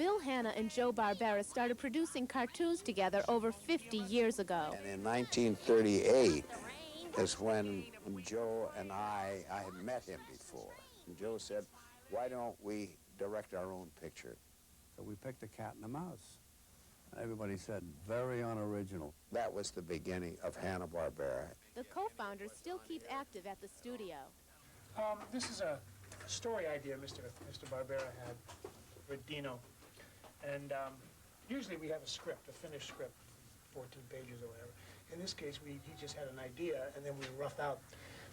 Bill Hanna and Joe Barbera started producing cartoons together over 50 years ago. And in 1938 is when Joe and I had met him before. And Joe said, why don't we direct our own picture? So we picked a cat and a mouse. Everybody said, very unoriginal. That was the beginning of Hanna Barbera. The co-founders still keep active at the studio. This is a story idea Mr. Barbera had with Dino. And usually we have a script, a finished script, 14 pages or whatever. In this case, he just had an idea, and then we rough out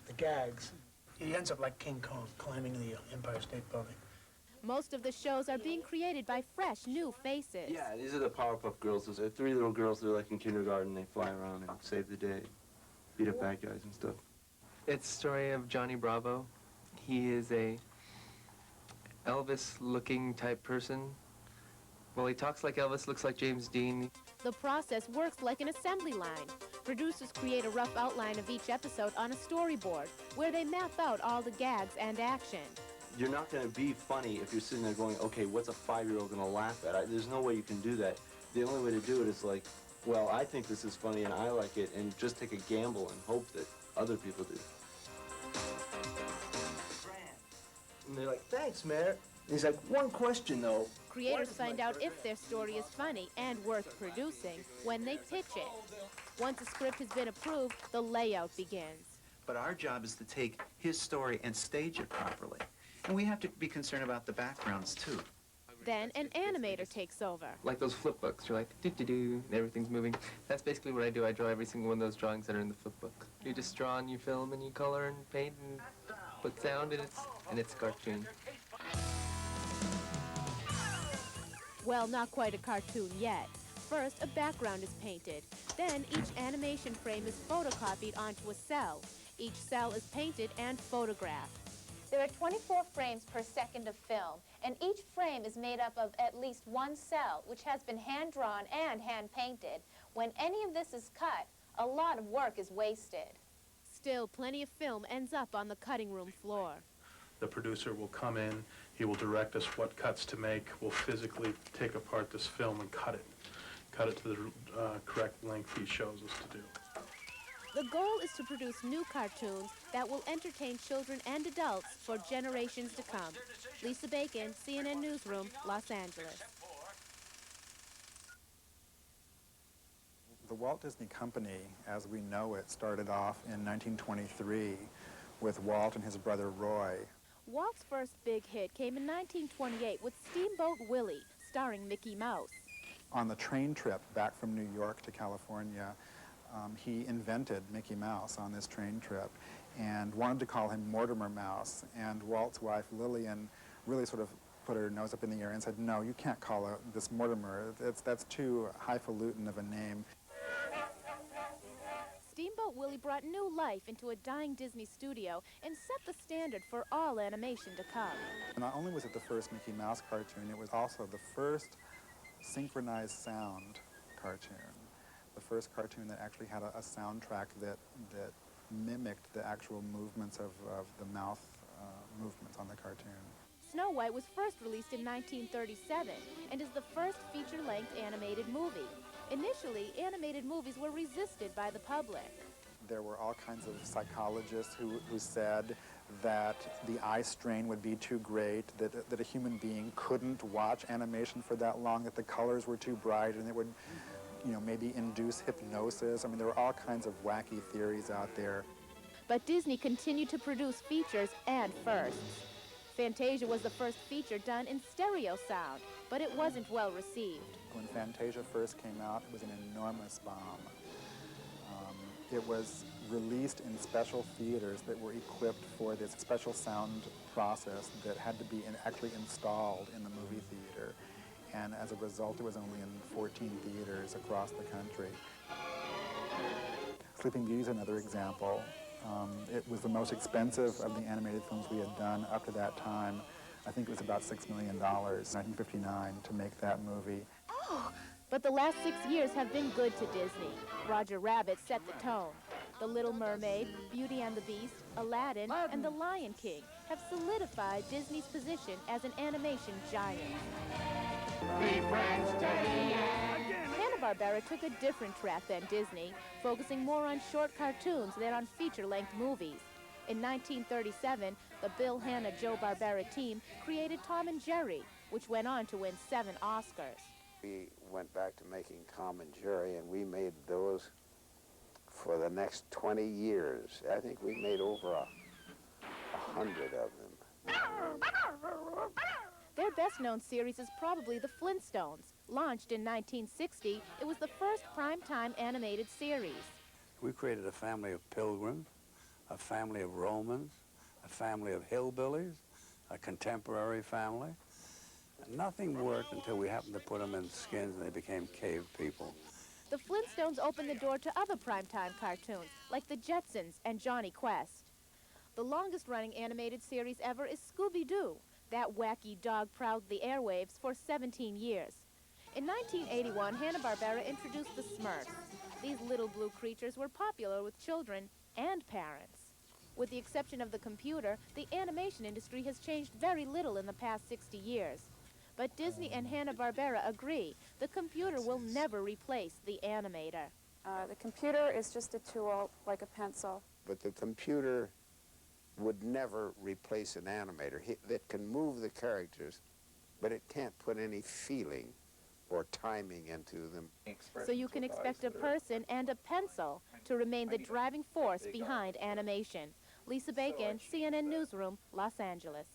the gags. He ends up like King Kong, climbing the Empire State Building. Most of the shows are being created by fresh, new faces. Yeah, these are the Powerpuff Girls. Those are 3 little girls. They're like in kindergarten. They fly around and save the day, beat up bad guys and stuff. It's the story of Johnny Bravo. He is a Elvis-looking type person. Well, he talks like Elvis, looks like James Dean. The process works like an assembly line. Producers create a rough outline of each episode on a storyboard, where they map out all the gags and action. You're not going to be funny if you're sitting there going, okay, what's a 5-year-old going to laugh at? There's no way you can do that. The only way to do it is like, well, I think this is funny and I like it, and just take a gamble and hope that other people do. And they're like, thanks, man. And he's like, one question, though. Creators find out if their story is funny and worth producing when they pitch it. Once a script has been approved, the layout begins. But our job is to take his story and stage it properly. And we have to be concerned about the backgrounds, too. Then an animator takes over. Like those flip books. You're like, do-do-do, and everything's moving. That's basically what I do. I draw every single one of those drawings that are in the flip book. You just draw and you film and you color and paint and put sound, and it's a cartoon. Well, not quite a cartoon yet. First, a background is painted. Then each animation frame is photocopied onto a cell. Each cell is painted and photographed. There are 24 frames per second of film, and each frame is made up of at least one cell, which has been hand-drawn and hand-painted. When any of this is cut, a lot of work is wasted. Still, plenty of film ends up on the cutting room floor. The producer will come in, he will direct us what cuts to make, we'll physically take apart this film and cut it to the correct length he shows us to do. The goal is to produce new cartoons that will entertain children and adults for generations to come. Lisa Bacon, CNN Newsroom, Los Angeles. The Walt Disney Company, as we know it, started off in 1923 with Walt and his brother Roy. Walt's first big hit came in 1928 with Steamboat Willie, starring Mickey Mouse. On the train trip back from New York to California, he invented Mickey Mouse on this train trip and wanted to call him Mortimer Mouse. And Walt's wife, Lillian, really sort of put her nose up in the air and said, no, you can't call this Mortimer. That's too highfalutin of a name. Steamboat Willie brought new life into a dying Disney studio and set the standard for all animation to come. Not only was it the first Mickey Mouse cartoon, it was also the first synchronized sound cartoon. The first cartoon that actually had a soundtrack that mimicked the actual movements of the mouth movements on the cartoon. Snow White was first released in 1937 and is the first feature-length animated movie. Initially, animated movies were resisted by the public. There were all kinds of psychologists who said that the eye strain would be too great, that a human being couldn't watch animation for that long, that the colors were too bright, and it would, maybe induce hypnosis. I mean, there were all kinds of wacky theories out there. But Disney continued to produce features and firsts. Fantasia was the first feature done in stereo sound, but it wasn't well received. When Fantasia first came out, it was an enormous bomb. It was released in special theaters that were equipped for this special sound process that had to be actually installed in the movie theater. And as a result, it was only in 14 theaters across the country. Sleeping Beauty is another example. It was the most expensive of the animated films we had done up to that time. I think it was about $6 million in 1959 to make that movie. Oh, but the last 6 years have been good to Disney. Roger Rabbit set the tone. The Little Mermaid, Beauty and the Beast, Aladdin, and The Lion King have solidified Disney's position as an animation giant. Hanna-Barbera took a different track than Disney, focusing more on short cartoons than on feature-length movies. In 1937, the Bill Hanna Joe Barbera team created Tom and Jerry, which went on to win 7 Oscars. We went back to making Tom and Jerry, and we made those for the next 20 years. I think we made over 100 of them. Their best-known series is probably the Flintstones. Launched in 1960, it was the first primetime animated series. We created a family of pilgrims, a family of Romans, a family of hillbillies, a contemporary family. And nothing worked until we happened to put them in skins and they became cave people. The Flintstones opened the door to other primetime cartoons, like the Jetsons and Johnny Quest. The longest-running animated series ever is Scooby-Doo. That wacky dog prowled the airwaves for 17 years. In 1981, Hanna-Barbera introduced the Smurfs. These little blue creatures were popular with children and parents. With the exception of the computer, the animation industry has changed very little in the past 60 years. But Disney and Hanna-Barbera agree the computer will never replace the animator. The computer is just a tool, like a pencil. But the computer would never replace an animator. It can move the characters, but it can't put any feeling or timing into them. So you can expect a person and a pencil to remain the driving force behind animation. Lisa Bacon, CNN Newsroom, Los Angeles.